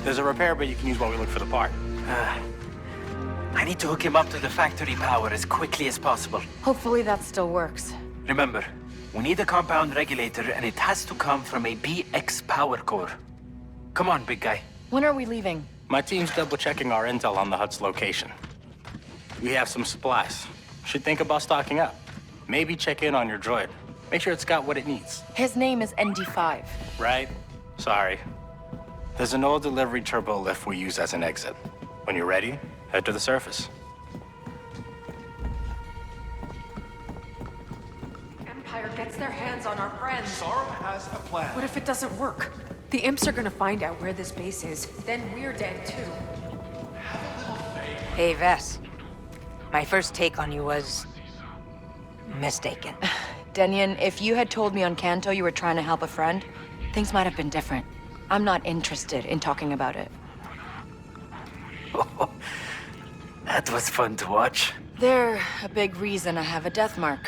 There's a repair bay you can use while we look for the part. I need to hook him up to the factory power as quickly as possible. Hopefully that still works. Remember, we need a compound regulator, and it has to come from a BX power core. Come on, big guy. When are we leaving? My team's double-checking our intel on the hut's location. We have some supplies. Should think about stocking up. Maybe check in on your droid. Make sure it's got what it needs. His name is ND5. Right? Sorry. There's an old delivery turbo lift we use as an exit. When you're ready, head to the surface. Empire gets their hands on our friends. Sara has a plan. What if it doesn't work? The imps are gonna find out where this base is. Then we're dead too. Hey, Vess. My first take on you was... mistaken. Denyon, if you had told me on Kanto you were trying to help a friend, things might have been different. I'm not interested in talking about it. That was fun to watch. They're a big reason I have a death mark.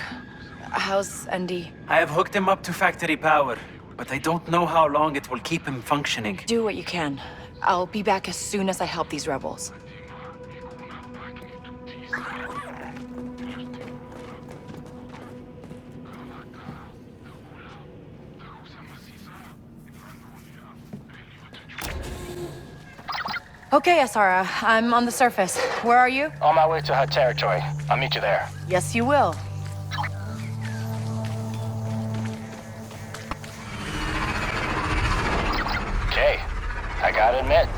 How's Andy? I have hooked him up to factory power, but I don't know how long it will keep him functioning. Do what you can. I'll be back as soon as I help these rebels. Okay, Asara, I'm on the surface. Where are you? On my way to hut territory. I'll meet you there. Yes, you will. Okay. I gotta admit,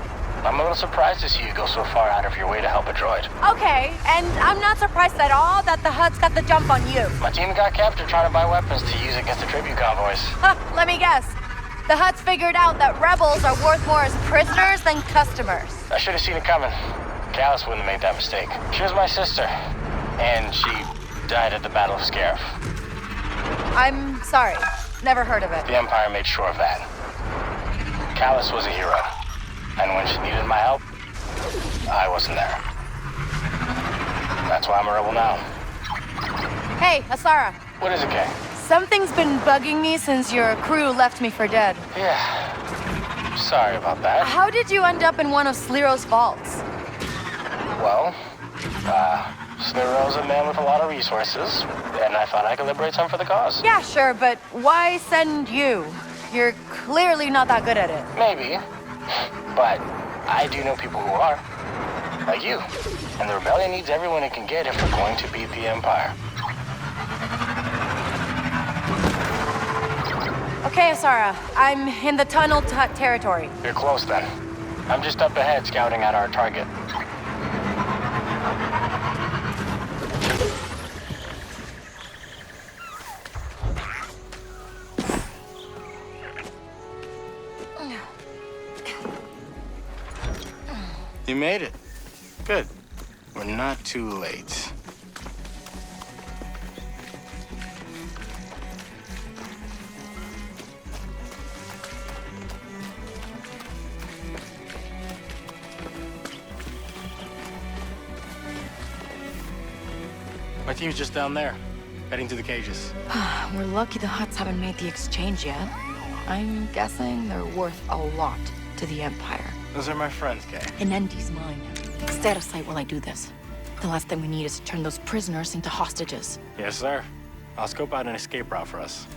I'm a little surprised to see you go so far out of your way to help a droid. Okay, and I'm not surprised at all that the Hutt's got the jump on you. My team got captured trying to buy weapons to use against the tribute convoys. Let me guess. The Hutt's figured out that rebels are worth more as prisoners than customers. I should have seen it coming. Callus wouldn't have made that mistake. She was my sister, and she died at the Battle of Scarif. I'm sorry. Never heard of it. The Empire made sure of that. Callus was a hero, and when she needed my help, I wasn't there. That's why I'm a rebel now. Hey, Asara. What is it, Kay? Something's been bugging me since your crew left me for dead. Yeah. Sorry about that. How did you end up in one of Sliro's vaults? Well, Sliro's a man with a lot of resources, and I thought I could liberate some for the cause. Yeah, sure, but why send you? You're clearly not that good at it. Maybe, but I do know people who are. Like you. And the rebellion needs everyone it can get if we're going to beat the Empire. Okay, Asara. I'm in the tunnel to Hutt territory. You're close then. I'm just up ahead scouting out our target. You made it. Good. We're not too late. My team's just down there, heading to the cages. We're lucky the Hutts haven't made the exchange yet. I'm guessing they're worth a lot to the Empire. Those are my friends, Kay. And Endy's mine. Stay out of sight while I do this. The last thing we need is to turn those prisoners into hostages. Yes, sir. I'll scope out an escape route for us.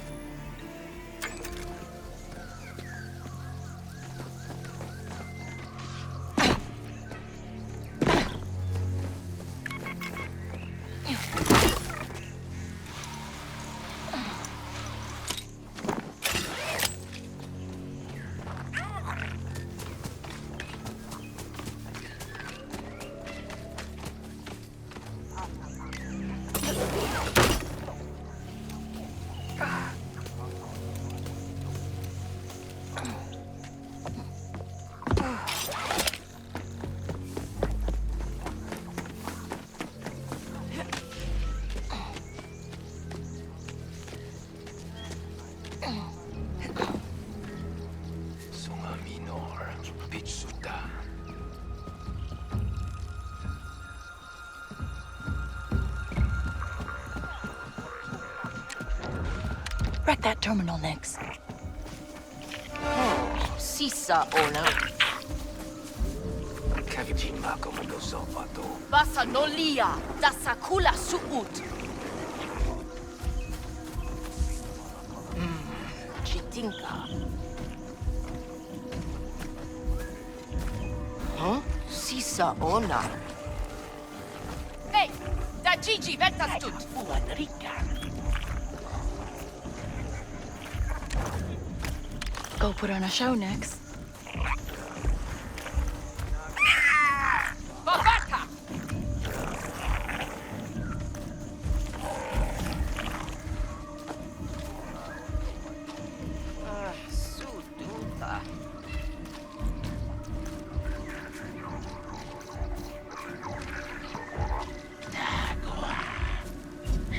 Wreck that terminal next. Sisa Ona. Basa nolia, dasakula suut. Chitinka. Huh? Sisa ona. Hey, da Gigi vertastut. Go put on a show next. Babata! Suduta.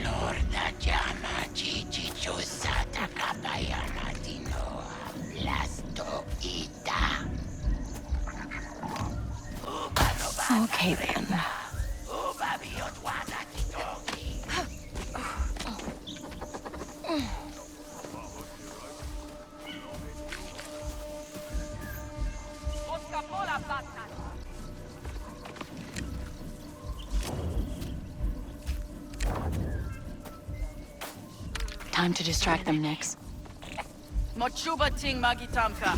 Lorda llama Gigi Chusata Kapayama Dinoa Blasto Ita. Okay then. Time to distract them next. Mochuba ting magitamka.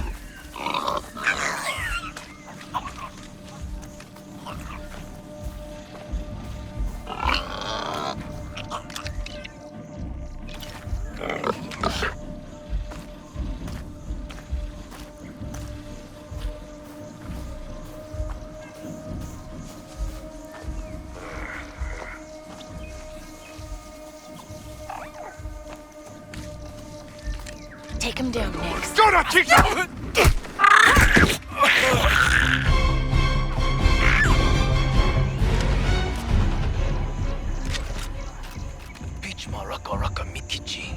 Take him down next. Beach Maraka Raka Mikichi.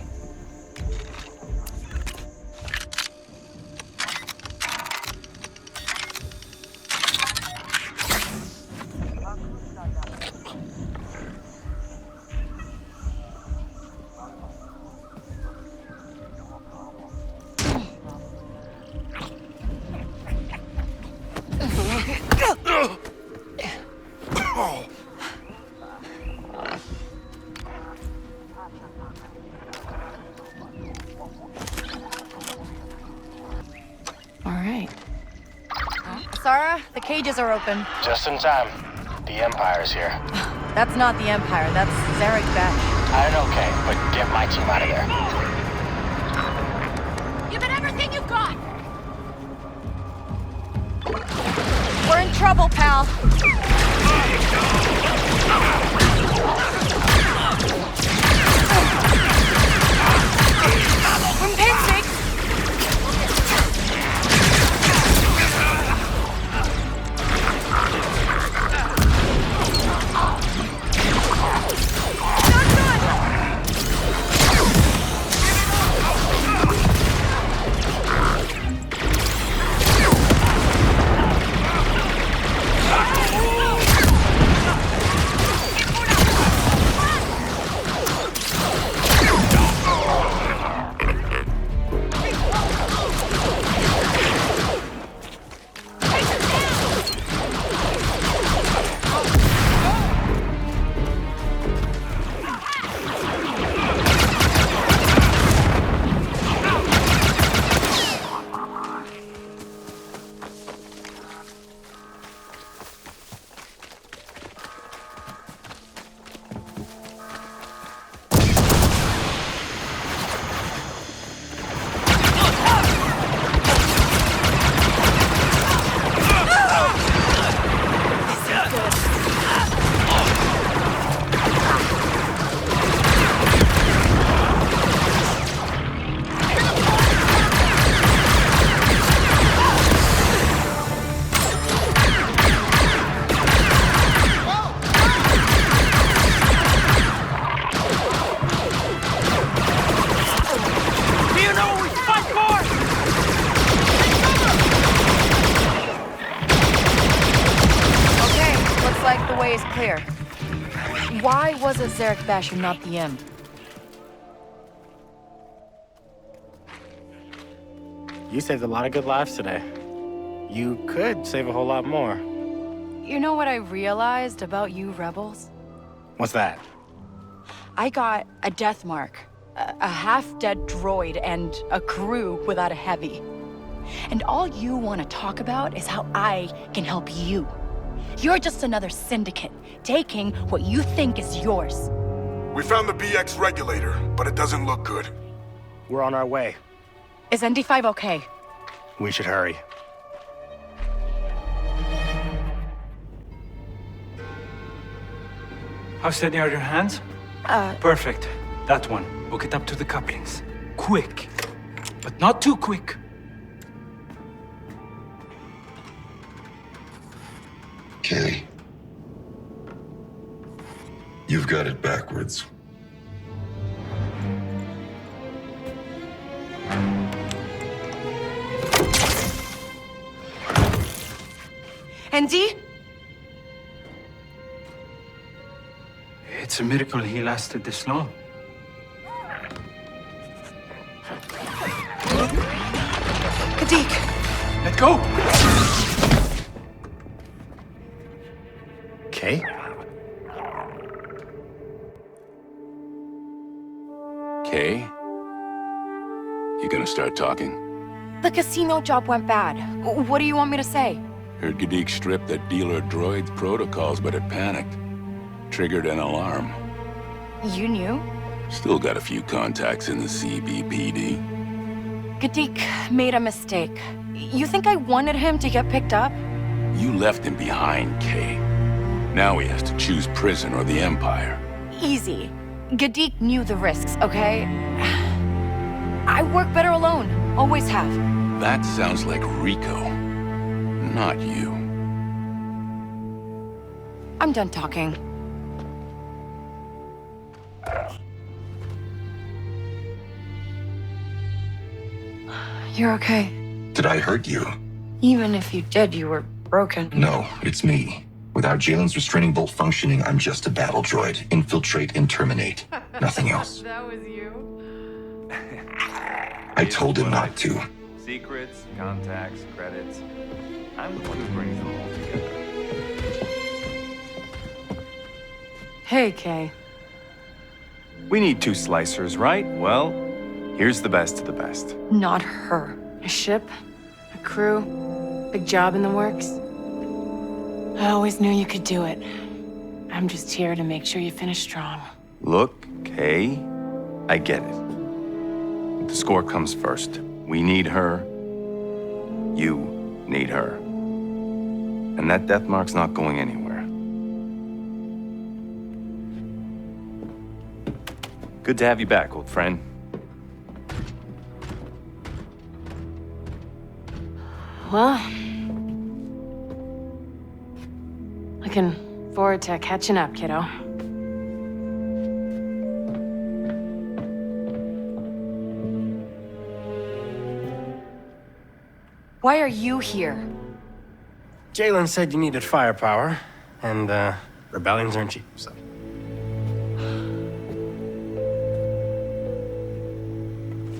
All right. Sarah, the cages are open. Just in time. The Empire's here. That's not the Empire. That's Zarek Bash. I know, okay, but get my team out of there. Give it everything you've got! We're in trouble, pal. From Pin 6! way is clear. Why was it Zarek Bash and not the M? You saved a lot of good lives today. You could save a whole lot more. You know what I realized about you rebels? What's that? I got a death mark, a half-dead droid, and a crew without a heavy. And all you want to talk about is how I can help you. You're just another syndicate, taking what you think is yours. We found the BX regulator, but it doesn't look good. We're on our way. Is ND5 okay? We should hurry. How steady are your hands? Perfect. That one. Hook it up to the couplings. Quick. But not too quick. Kay. You've got it backwards. ND? It's a miracle he lasted this long. Kadik! Let go! Kay? Kay? You gonna start talking? The casino job went bad. What do you want me to say? Heard Gadik stripped that dealer droid's protocols, but it panicked. Triggered an alarm. You knew? Still got a few contacts in the CBPD. Kadik made a mistake. You think I wanted him to get picked up? You left him behind, Kay. Now he has to choose prison or the Empire. Easy. Gadik knew the risks, okay? I work better alone. Always have. That sounds like Rico. Not you. I'm done talking. You're okay. Did I hurt you? Even if you did, you were broken. No, it's me. Without Jalen's restraining bolt functioning, I'm just a battle droid. Infiltrate and terminate. Nothing else. That was you. I told him not to. Secrets, contacts, credits. I'm the one who brings them all together. Hey, Kay. We need 2 slicers, right? Well, here's the best of the best. Not her. A ship, a crew, big job in the works. I always knew you could do it. I'm just here to make sure you finish strong. Look, Kay, I get it. The score comes first. We need her. You need her. And that death mark's not going anywhere. Good to have you back, old friend. Well, looking forward to catching up, kiddo. Why are you here? Jalen said you needed firepower, and rebellions aren't cheap, so.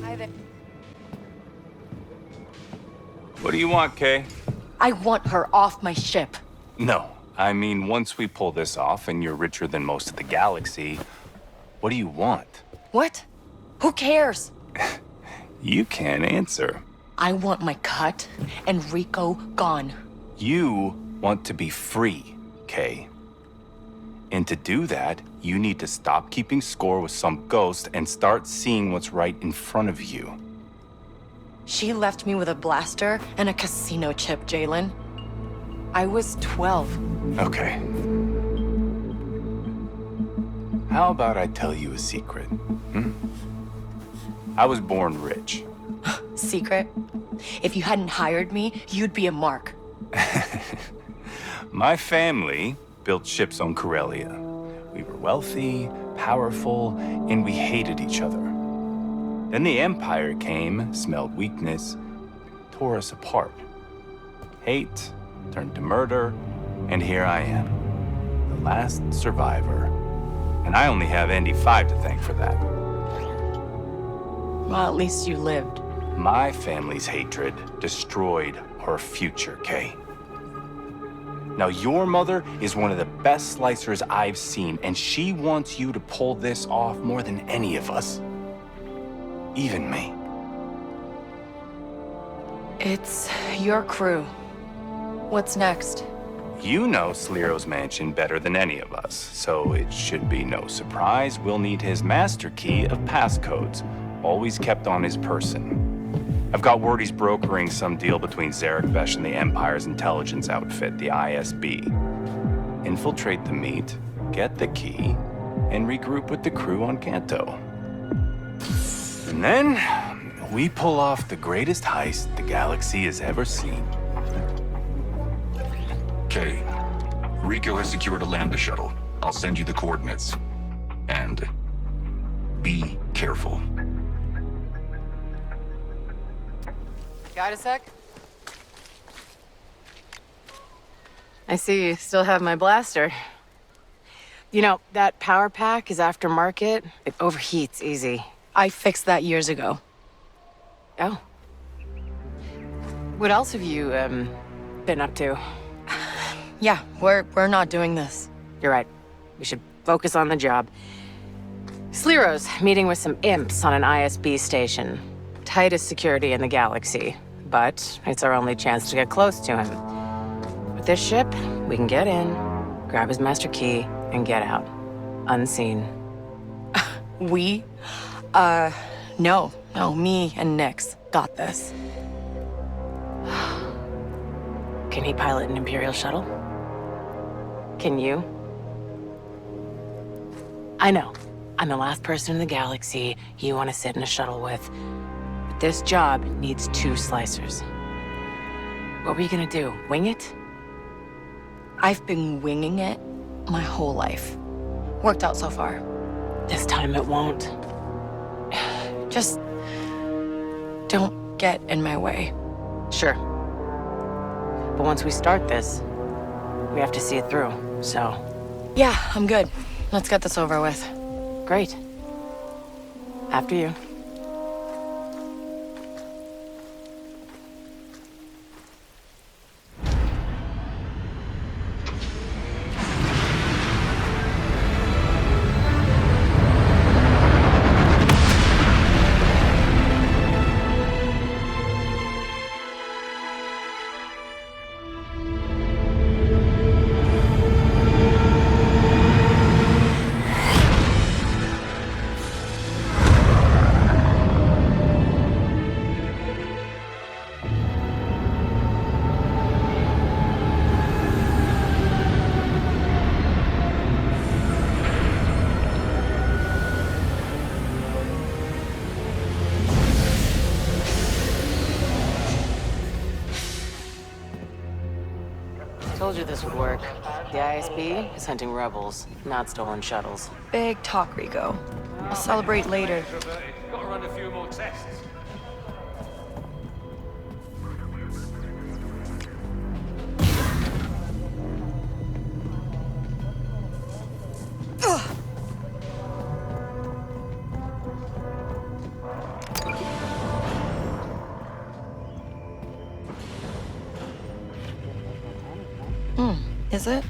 Hi there. What do you want, Kay? I want her off my ship. No. I mean, once we pull this off and you're richer than most of the galaxy, what do you want? What? Who cares? You can't answer. I want my cut and Rico gone. You want to be free, Kay. And to do that, you need to stop keeping score with some ghost and start seeing what's right in front of you. She left me with a blaster and a casino chip, Jalen. I was 12. Okay. How about I tell you a secret? I was born rich. Secret? If you hadn't hired me, you'd be a mark. My family built ships on Corellia. We were wealthy, powerful, and we hated each other. Then the Empire came, smelled weakness, tore us apart. Hate turned to murder, and here I am, the last survivor. And I only have ND5 to thank for that. Well, at least you lived. My family's hatred destroyed our future, Kay. Now, your mother is one of the best slicers I've seen, and she wants you to pull this off more than any of us. Even me. It's your crew. What's next? You know Sliro's mansion better than any of us, so it should be no surprise we'll need his master key of passcodes, always kept on his person. I've got word he's brokering some deal between Zarek Besh and the Empire's intelligence outfit, the ISB. Infiltrate the meet, get the key, and regroup with the crew on Kanto. And then, we pull off the greatest heist the galaxy has ever seen. Okay. Rico has secured a lambda shuttle. I'll send you the coordinates. And be careful. Got a sec? I see you still have my blaster. You know, that power pack is aftermarket. It overheats easy. I fixed that years ago. Oh. What else have you, been up to? Yeah, we're not doing this. You're right. We should focus on the job. Sliro's meeting with some imps on an ISB station. Tightest security in the galaxy, but it's our only chance to get close to him. With this ship, we can get in, grab his master key, and get out. Unseen. We? No, me and Nix got this. Can he pilot an Imperial shuttle? Can you? I know. I'm the last person in the galaxy you want to sit in a shuttle with. But this job needs 2 slicers. What were you gonna do? Wing it? I've been winging it my whole life. Worked out so far. This time it won't. Just don't get in my way. Sure. But once we start this, we have to see it through, so... Yeah, I'm good. Let's get this over with. Great. After you. Told you this would work. The ISB is hunting rebels, not stolen shuttles. Big talk, Rico. I'll celebrate later. Gotta run a few more tests. Is it?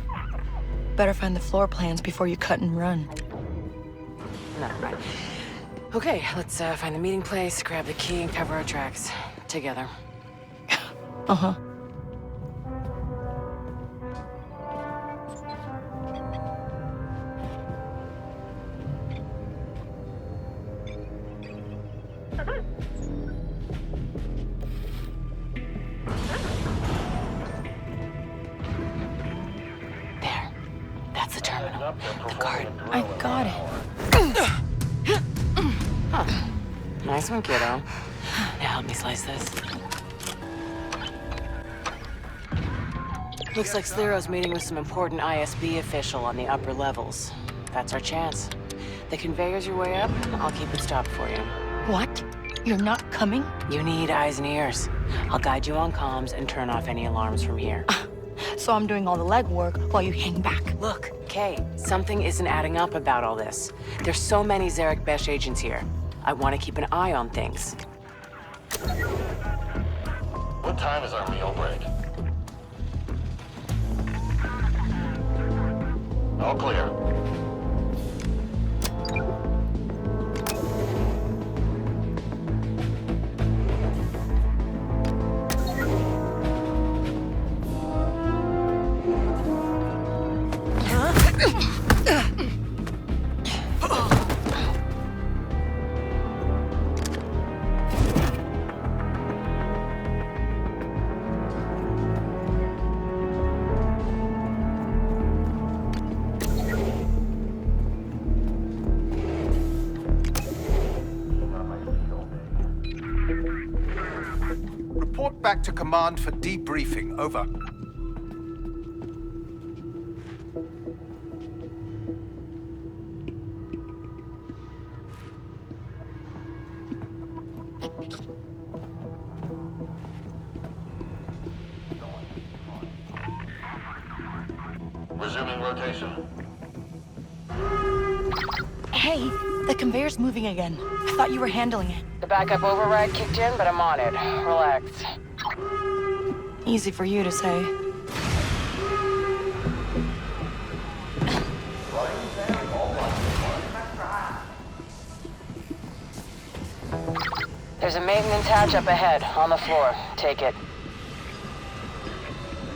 Better find the floor plans before you cut and run. Never mind. Okay, let's find the meeting place, grab the key, and cover our tracks. Together. Uh-huh. There. That's the terminal. The card. I got it. Huh. Nice one, kiddo. Now help me slice this. Looks like Sliro's meeting with some important ISB official on the upper levels. That's our chance. The conveyor's your way up. I'll keep it stopped for you. What? You're not coming? You need eyes and ears. I'll guide you on comms and turn off any alarms from here. So I'm doing all the legwork while you hang back. Look, Kay, something isn't adding up about all this. There's so many Zarek Besh agents here. I want to keep an eye on things. What time is our meal break? All clear. Report back to command for debriefing. Over. Resuming rotation. Hey, the conveyor's moving again. I thought you were handling it. The backup override kicked in, but I'm on it. Relax. Easy for you to say. There's a maintenance hatch up ahead, on the floor. Take it.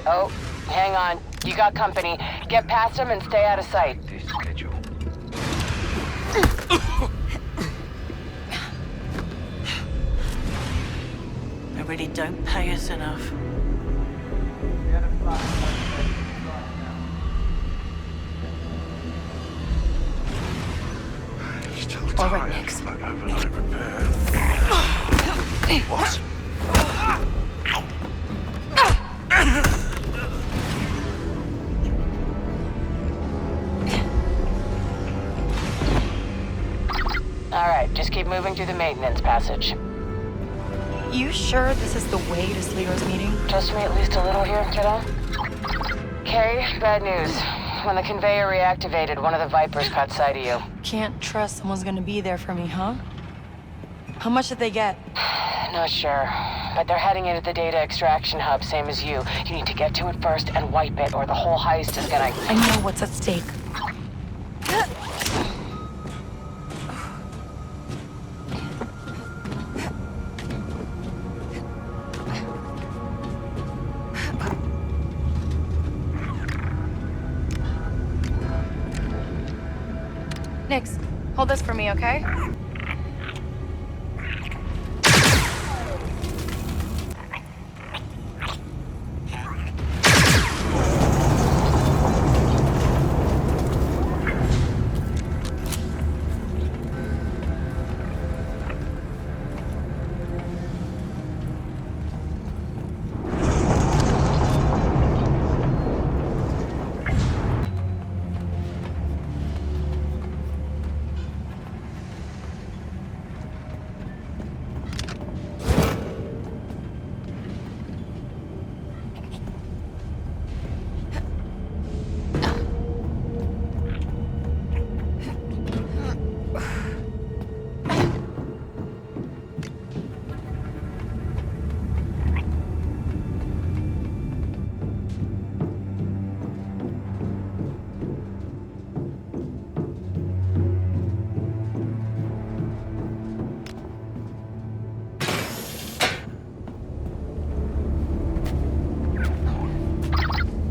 Oh, hang on. You got company. Get past him and stay out of sight. They really don't pay us enough. All right, Nix. What? All right, just keep moving through the maintenance passage. You sure this is the way to Sleero's meeting? Trust me at least a little here, kiddo? Carrie, bad news. When the conveyor reactivated, one of the Vipers caught sight of you. Can't trust someone's gonna be there for me, huh? How much did they get? Not sure, but they're heading into the data extraction hub, same as you. You need to get to it first and wipe it, or the whole heist is gonna... I know what's at stake. Nix, hold this for me, okay?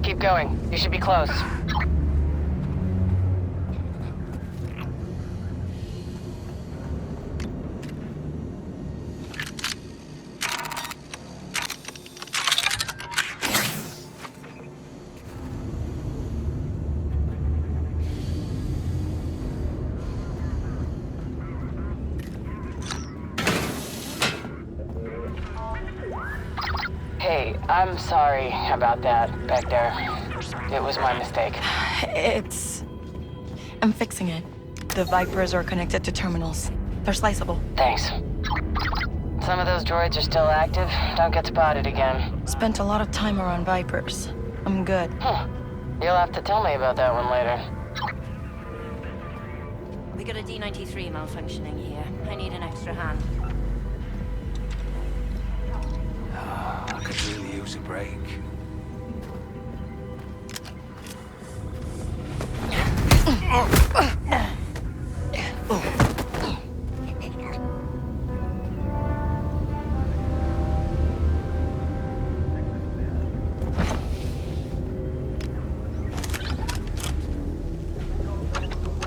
Keep going. You should be close. Hey, I'm sorry about that back there. It was my mistake. I'm fixing it. The Vipers are connected to terminals. They're sliceable. Thanks. Some of those droids are still active. Don't get spotted again. Spent a lot of time around Vipers. I'm good. You'll have to tell me about that one later. We got a D-93 malfunctioning here. I need an extra hand. I could really use a break.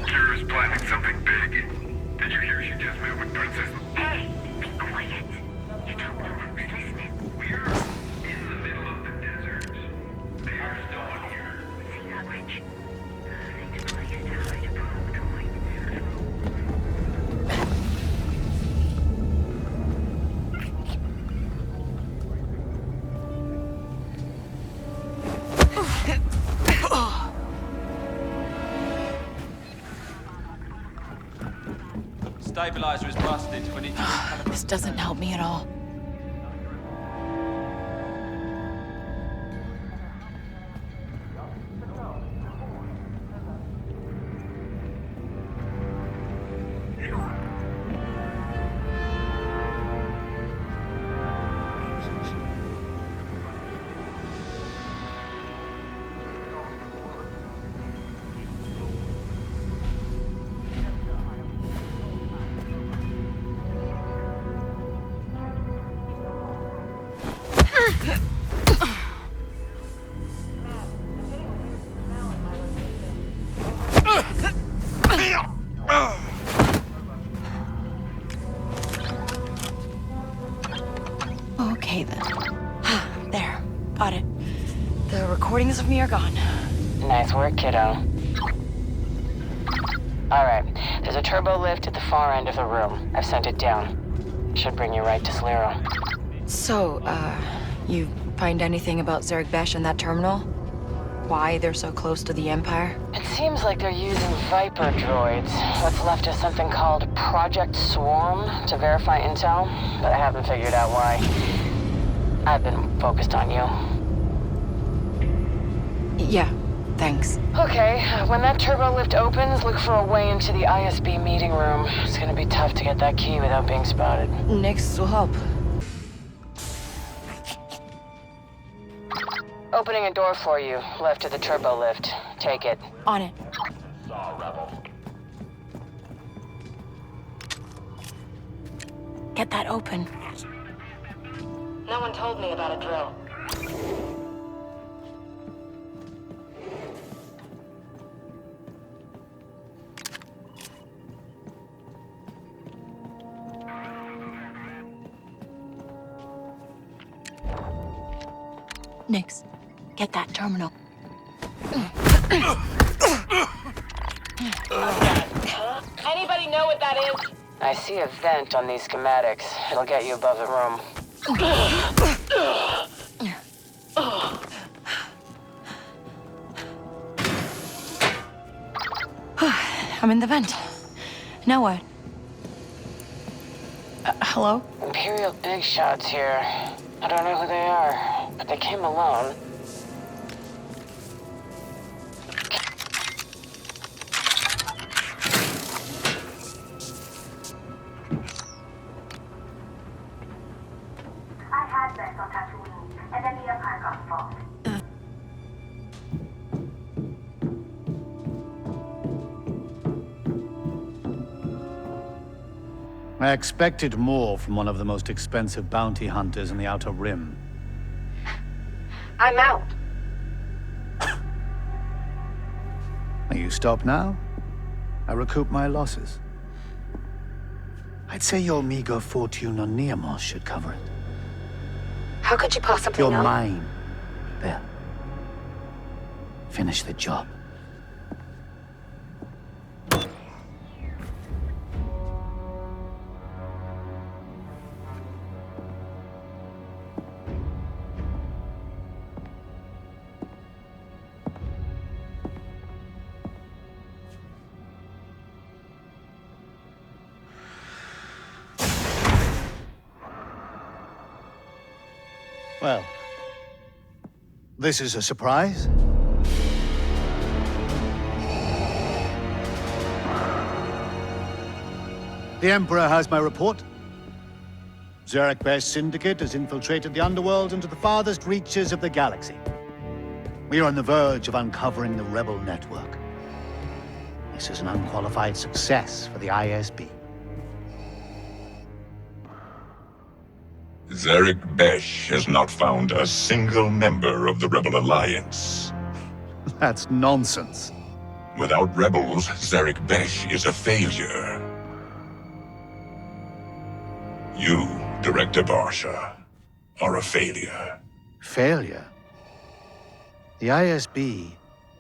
Kira's planning something big. Did you hear she just met with Princess? Hey, be quiet. You don't know who's listening. We're in the middle of the desert. There's no one here. See that witch? Perfect place to hide a probe droid. Stabilizer is busted. We need to This doesn't help me at all. Okay then. There, got it. The recordings of me are gone. Nice work, kiddo. Alright, there's a turbo lift at the far end of the room. I've sent it down. Should bring you right to Slero. So, you find anything about Zerg Besh and that terminal? Why they're so close to the Empire? It seems like they're using Viper droids. What's left is something called Project Swarm to verify intel, but I haven't figured out why. I've been focused on you. Yeah, thanks. Okay, when that turbo lift opens, look for a way into the ISB meeting room. It's gonna be tough to get that key without being spotted. Nix will help. Opening a door for you, left of the turbo lift. Take it. On it. Get that open. No one told me about a drill. Nix, get that terminal. Anybody know what that is? I see a vent on these schematics. It'll get you above the room. I'm in the vent. Now what? Hello? Imperial big shots here. I don't know who they are, but they came alone. I had this on Tatooine, and then the Empire got involved. I expected more from one of the most expensive bounty hunters in the Outer Rim. I'm out. Are you stop now? I recoup my losses. I'd say your meager fortune on Neamos should cover it. How could you possibly You're know? mine. There. Finish the job. Well, this is a surprise. The Emperor has my report. Zerg Besh Syndicate has infiltrated the underworld into the farthest reaches of the galaxy. We are on the verge of uncovering the rebel network. This is an unqualified success for the ISB. Zarek Besh has not found a single member of the Rebel Alliance. That's nonsense. Without rebels, Zarek Besh is a failure. You, Director Barsha, are a failure. Failure? The ISB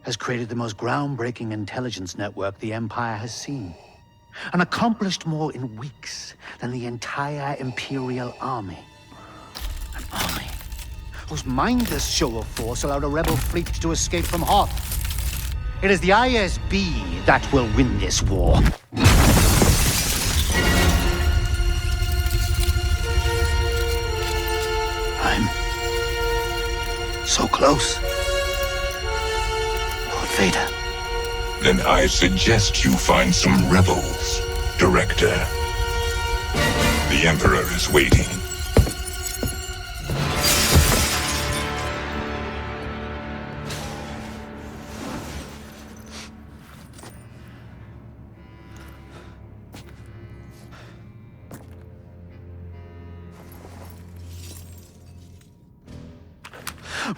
has created the most groundbreaking intelligence network the Empire has seen, and accomplished more in weeks than the entire Imperial Army. An army whose mindless show of force allowed a rebel fleet to escape from Hoth. It is the ISB that will win this war. I'm so close. Lord Vader. Then I suggest you find some rebels, Director. The Emperor is waiting.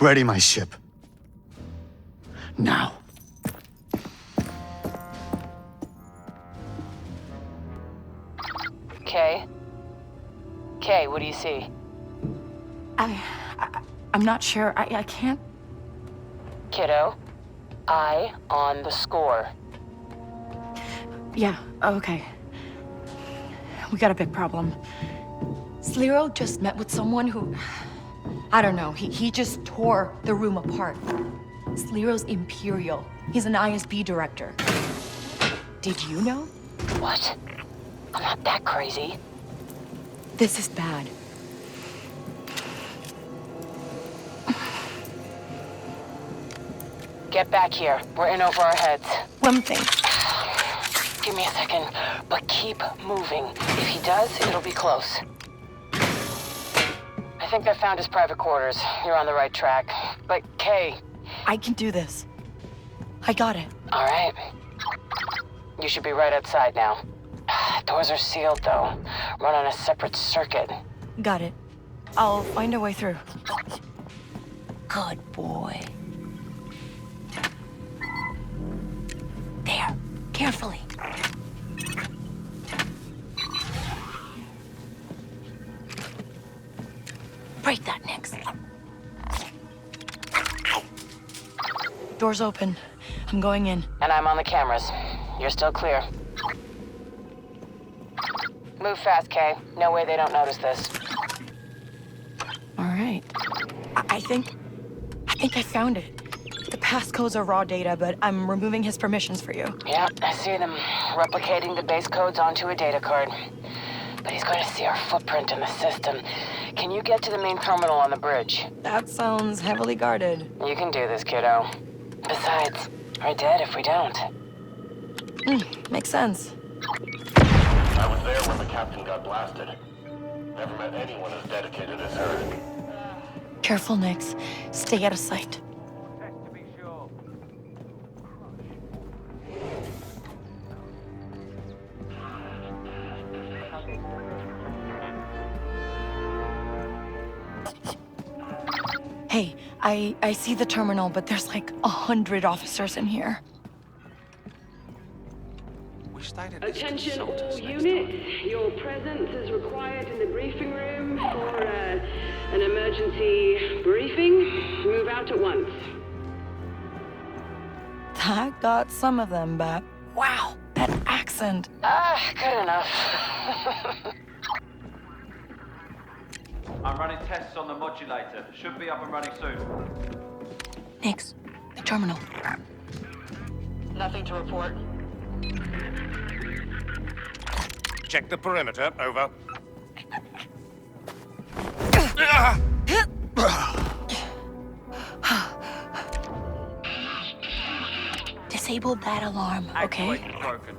Ready my ship. Now. Kay? Kay, what do you see? I'm not sure. I can't... Kiddo, eye on the score. Yeah, okay. We got a big problem. Sliro just met with someone who... I don't know, he just tore the room apart. Sliro's Imperial. He's an ISB director. Did you know? What? I'm not that crazy. This is bad. Get back here. We're in over our heads. One thing. Give me a second, but keep moving. If he does, it'll be close. I think I found his private quarters. You're on the right track. But, Kay... I can do this. I got it. All right. You should be right outside now. Doors are sealed, though. Run on a separate circuit. Got it. I'll find a way through. Good boy. There. Carefully. Break that, Nix. Door's open. I'm going in. And I'm on the cameras. You're still clear. Move fast, Kay. No way they don't notice this. All right. I think I found it. The passcodes are raw data, but I'm removing his permissions for you. Yeah, I see them replicating the base codes onto a data card. But he's going to see our footprint in the system. Can you get to the main terminal on the bridge? That sounds heavily guarded. You can do this, kiddo. Besides, we're dead if we don't. Makes sense. I was there when the captain got blasted. Never met anyone as dedicated as her. Careful, Nix. Stay out of sight. Hey, I see the terminal, but there's like 100 officers in here. Attention all units. Your presence is required in the briefing room for an emergency briefing. Move out at once. That got some of them back. Wow, that accent. Good enough. I'm running tests on the modulator. Should be up and running soon. Nix, the terminal. Nothing to report. Check the perimeter. Over. Disabled that alarm, okay? Actuator's broken.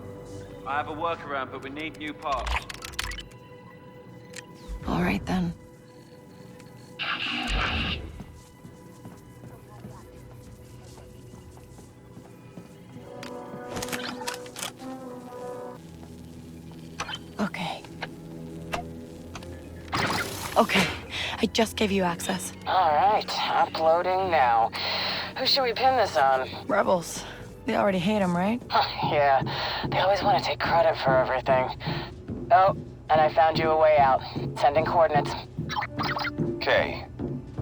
I have a workaround, but we need new parts. All right, then. Okay, I just gave you access. All right, uploading now. Who should we pin this on? Rebels. They already hate him, right? Yeah, they always want to take credit for everything. Oh, and I found you a way out. Sending coordinates. Okay.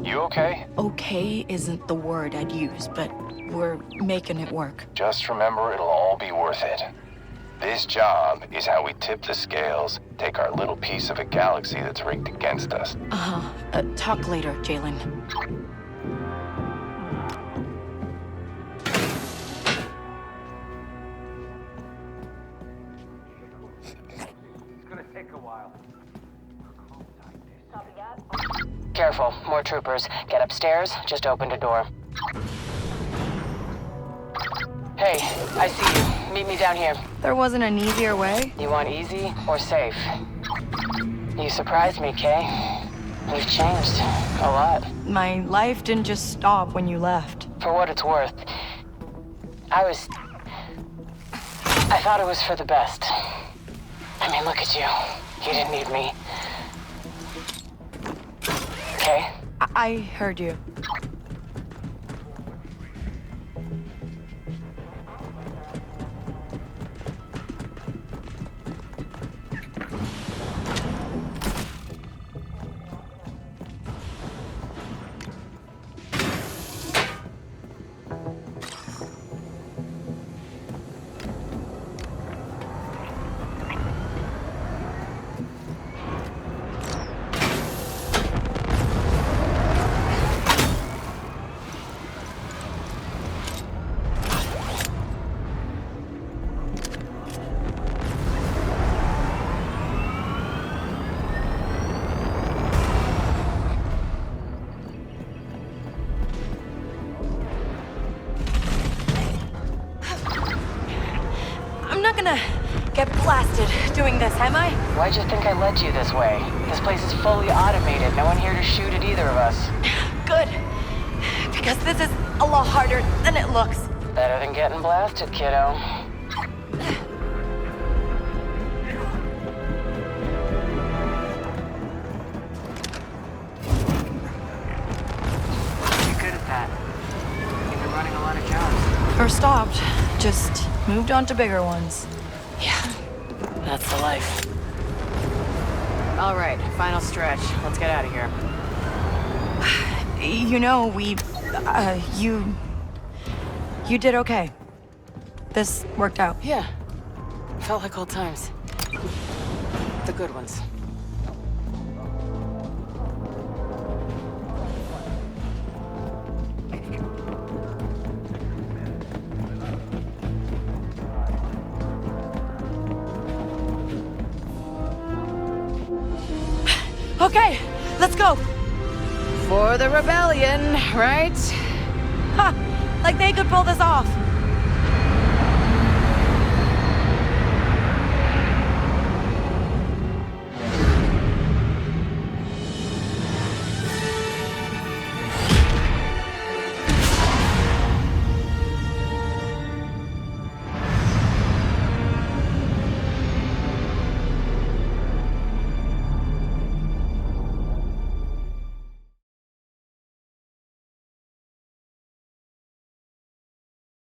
You okay? Okay isn't the word I'd use, but we're making it work. Just remember, it'll all be worth it. This job is how we tip the scales, take our little piece of a galaxy that's rigged against us. Talk later, Jalen. It's gonna take a while. Careful, more troopers. Get upstairs, just opened a door. Hey, I see you. Meet me down here. There wasn't an easier way? You want easy or safe? You surprised me, Kay. You've changed a lot. My life didn't just stop when you left. For what it's worth, I thought it was for the best. I mean, look at you. You didn't need me. Okay? I heard you. Get blasted doing this, am I? Why'd you think I led you this way? This place is fully automated. No one here to shoot at either of us. Good. Because this is a lot harder than it looks. Better than getting blasted, kiddo. You're good at that. You've been running a lot of jobs. Or stopped. Just moved on to bigger ones. Yeah, that's the life. All right, final stretch. Let's get out of here. You know, you did okay. This worked out. Yeah. Felt like old times. The good ones. Okay, let's go. For the rebellion, right? Ha! Like they could pull this off.